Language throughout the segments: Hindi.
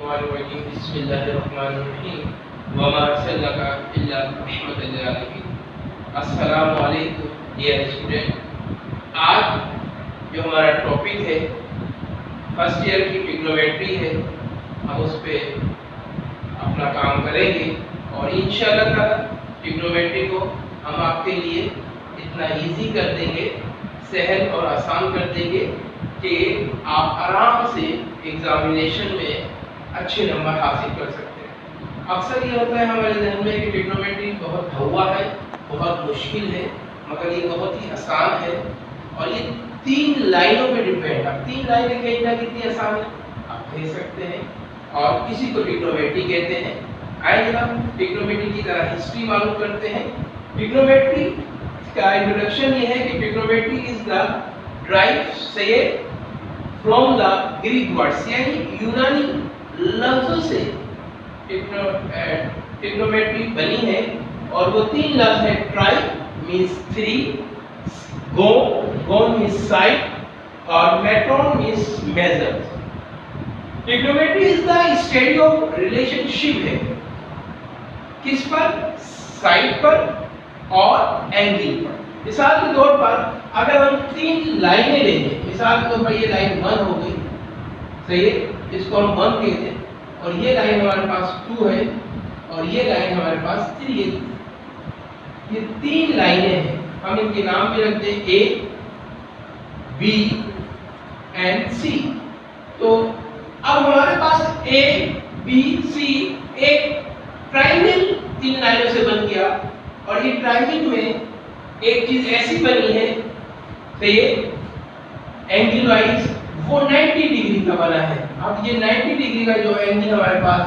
अस्सलामु अलैकुम डियर स्टूडेंट। आज जो हमारा टॉपिक है फर्स्ट ईयर की ट्रिग्नोमेट्री है, हम उस पर अपना काम करेंगे और इंशाअल्लाह ताला ट्रिग्नोमेट्री को हम आपके लिए इतना इजी कर देंगे, सहल और आसान कर देंगे कि आप आराम से एग्जामिनेशन में अच्छे नंबर हासिल कर सकते हैं। अक्सर ये होता है हमारे जहन में कि ट्रिग्नोमेट्री बहुत हवा है, बहुत मुश्किल है, मगर ये बहुत ही आसान है और ये 3 लाइनों पे डिपेंड। अब 3 लाइनें कहना कितनी आसान है आप कह सकते हैं, और इसी को ट्रिग्नोमेट्री कहते हैं। आइए हम ट्रिग्नोमेट्री की तरह हिस्ट्री मालूम करते हैं। ट्रिग्नोमेट्री का इंट्रोडक्शन ये है कि ट्रिग्नोमेट्री इज द ड्राइव से फ्रॉम द ग्रीक वर्ड्स, यानी यूनानी लफ्जों से ट्रिग्नोमेट्री बनी है और वो 3 लफ्ज है। Tri means 3, gon means side और metron means measure. Trigonometry is the study of relationship है, किस पर? साइड पर और एंगल पर। मिसाल के तौर पर अगर हम 3 लाइनें लेंगे, मिसाल के तौर पर ये लाइन 1 हो गई, सही है, इसको हम 1 कहते हैं, और ये लाइन हमारे पास 2 है और ये लाइन हमारे पास 3 है। ये 3 लाइनें हैं, हम इनके नाम भी रखते हैं ए, बी एंड सी। तो अब हमारे पास ए, बी, सी एक ट्रायंगल 3 लाइनों से बन गया, और ये ट्रायंगल में एक चीज ऐसी बनी है, तो ये एंगल वाइज वो 90 डिग्री का बना है। अब ये 90 डिग्री का जो एंगल हमारे पास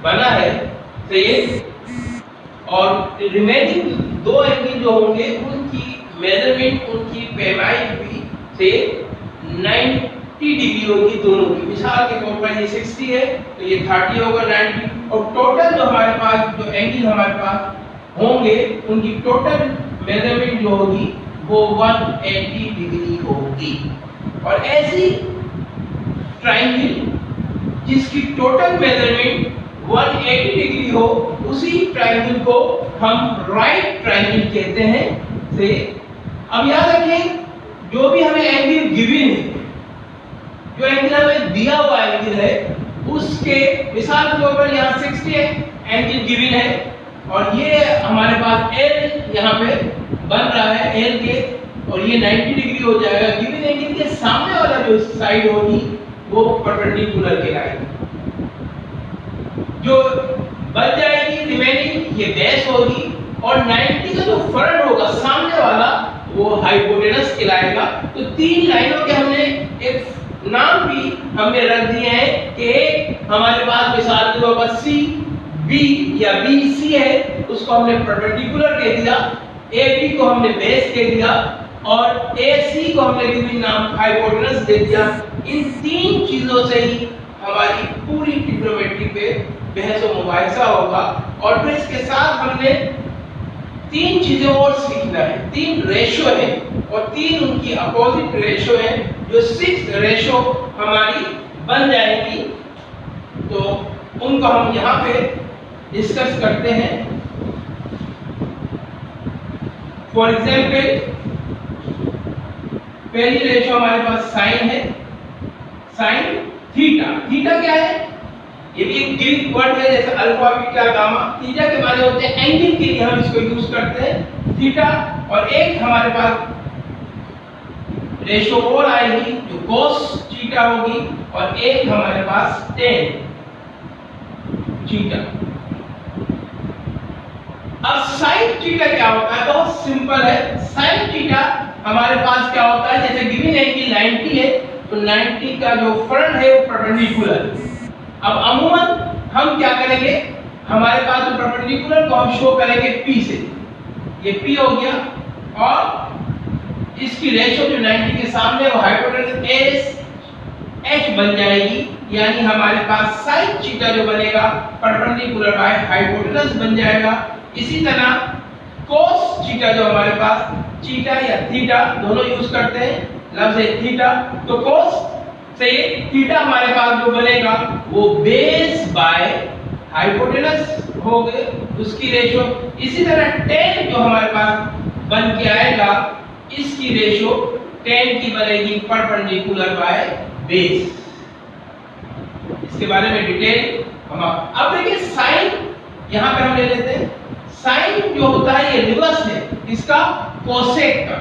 बना है, तो ये और रिमेनिंग 2 एंगल जो होंगे उनकी मेजरमेंट, उनकी पैमाई भी से 90 डिग्री होगी दोनों की। मिसाल के तौर पर ये 60 है तो ये 30 होगा 90, और टोटल जो हमारे पास जो एंगल हमारे पास होंगे उनकी टोटल मेजरमेंट जो होगी वो 180 डिग्री होगी। और ऐसी ट्रायंगल जिसकी टोटल मेजरमेंट 180 डिग्री हो, उसी ट्रायंगल को हम राइट ट्रायंगल कहते हैं। से अब याद रखें, जो भी हमें एंगल गिवन है, जो एंगल हमें दिया हुआ एंगल है, उसके मिसाल के तौर पर यहाँ 60 है, एंगल गिवन है, और ये हमारे पास L यहाँ पे बन रहा है L के, और ये 90 डिग्री हो जाएगा। गिवन एंगल के सामने वाला जो साइड होगी वो परपेंडिकुलर कहलाएगी। जो बच जाएगी रिमेनिंग ये बेस होगी, और 90 का जो फ्रंट होगा सामने वाला वो हाइपोटेनस कहलाएगा। तो 3 लाइनों के हमने एक नाम भी हमने रख दिए हैं कि एक हमारे पास मिसाल के तौर पर सी बी या बी सी है, उसको हमने परपेंडिकुलर कह दिया, ए बी को हमने बेस कह दिया, और ए सी को हमने गिवन नाम हाइपोटेनस दे दिया। इन 3 चीजों से ही हमारी पूरी ट्रिग्नोमेट्री पे बहस व मुबाहिसा होगा। और फिर इसके साथ हमने 3 चीजें और सीखना है। 3 रेशो है और 3 उनकी अपोजिट रेशो है, जो 6 रेशो हमारी बन जाएगी। तो उनको हम यहाँ पे डिस्कस करते हैं। फॉर एग्जाम्पल पहली रेशो हमारे पास साइन है, साइन थीटा। थीटा क्या है? ये भी एक ग्रीक वर्ड है, जैसे अल्फा, बीटा, गामा। थीटा के माने होते हैं एंगल के लिए हम इसको यूज करते हैं, थीटा। और एक हमारे पास रेशो और आएगी जो कोस थीटा होगी, और एक हमारे पास टेन थीटा। अब साइन थीटा क्या होता है? बहुत सिंपल है। साइन थीटा हमारे पास क्या होता है, जैसे गिवन एंगल 90 है तो 90 का जो फ्रंट है वो परपेंडिकुलर। अब अमूमन हम क्या करेंगे, हमारे पास जो परपेंडिकुलर को हम शो करेंगे P से, ये P हो गया, और इसकी रेशो जो 90 के सामने वो हाइपोटेनस एस एच बन जाएगी, यानी हमारे पास साइन थीटा जो बनेगा परपेंडिकुलर बाय हाइपोटेनस बन जाएगा। इसी तरह कोस थीटा जो हमारे पास थीटा या थीटा दोनों यूज करते हैं, लफ्ज है थीटा, तो कोस सही है। थीटा हमारे पास जो बनेगा वो बेस बाय हाइपोटेनस हो गए उसकी रेशो। इसी तरह tan जो हमारे पास बन के आएगा इसकी रेशो tan की बनेगी परपेंडिकुलर बाय बेस। इसके बारे में डिटेल हम अब देखिए साइन यहां पे हम ले लेते हैं। साइन जो होता है ये रिवर्स है इसका कोसेक का,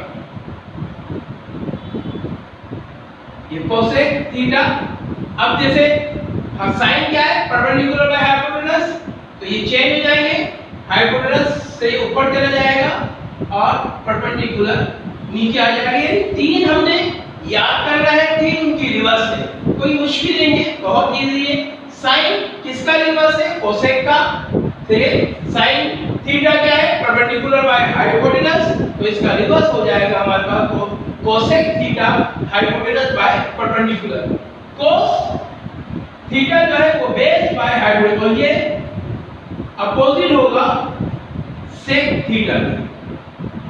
ये कोसेक थीटा। अब जैसे हाँ साइन क्या है परपेंडिकुलर बाय हाइपोटेनस, तो ये चेंज हो जाएंगे, हाइपोटेनस से ऊपर चला जाएगा और परपेंडिकुलर नीचे आ जाएगा। ये तीन हमने याद करना है, तीन उनकी रिवर्स है, कोई मुश्किल नहीं है, बहुत इजी है। साइन किसका रिवर्स है कोसेक का, ठीक है। साइन थीटा क्या है परपेंडिकुलर बाय हाइपोटेनस, तो इसका रिवर्स हो जाएगा हमारे पास cosec theta hypotenuse by perpendicular. Cos theta जो है वो बेस बाय हाइपोटेनस, और ये अपोजिट होगा सेक थीटा।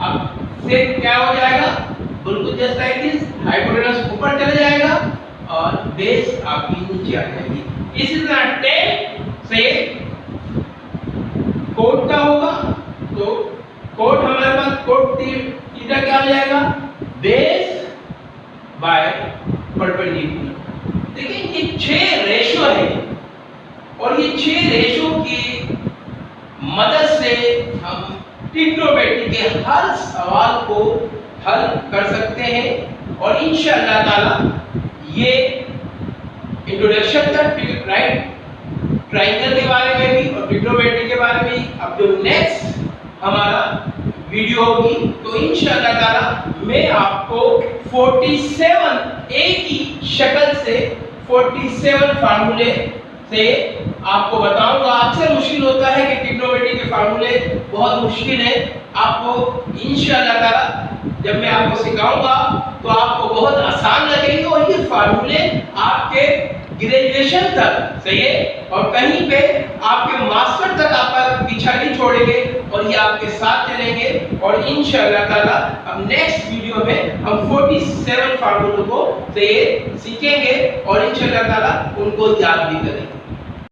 अब सेक क्या हो जाएगा बिल्कुल जस्ट लाइक दिस, हाइपोटेनस ऊपर चला जाएगा और बेस आपकी नीचे आ जाएगी। इसी तरह tan से कोट का होगा, तो कोट हमारे पास कोट थीटा क्या हो जाएगा बेस बाय परपेंडिकुलर। देखिए ये 6 रेशो है और ये 6 रेशो की मदद से हम ट्रिग्नोमेट्री के हर सवाल को हल कर सकते हैं। और इंशाअल्लाह ताला ये इंट्रोडक्शन था राइट ट्रायंगल के बारे में भी और ट्रिग्नोमेट्री के बारे में। अब जो नेक्स्ट हमारा वीडियो होगी तो इंशाअल्लाह ताला मैं आपको 47 एक ही शक्ल से 47 फार्मूले से आपको बताऊंगा। अक्सर मुश्किल होता है कि ट्रिग्नोमेट्री के फार्मूले बहुत मुश्किल है, आपको इंशाअल्लाह ताला जब मैं आपको सिखाऊंगा तो आपको बहुत आसान लगेंगे और ये फार्मूले आपके ग्रेजुएशन तक सही है और कहीं पे आपके मास्टर तक आप पीछा नहीं छोड़ेंगे और ये आपके साथ चलेंगे। और इंशाअल्लाह ताला अब नेक्स्ट वीडियो में हम 47 फार्मूलों को से सीखेंगे और इंशाअल्लाह ताला उनको याद भी करेंगे।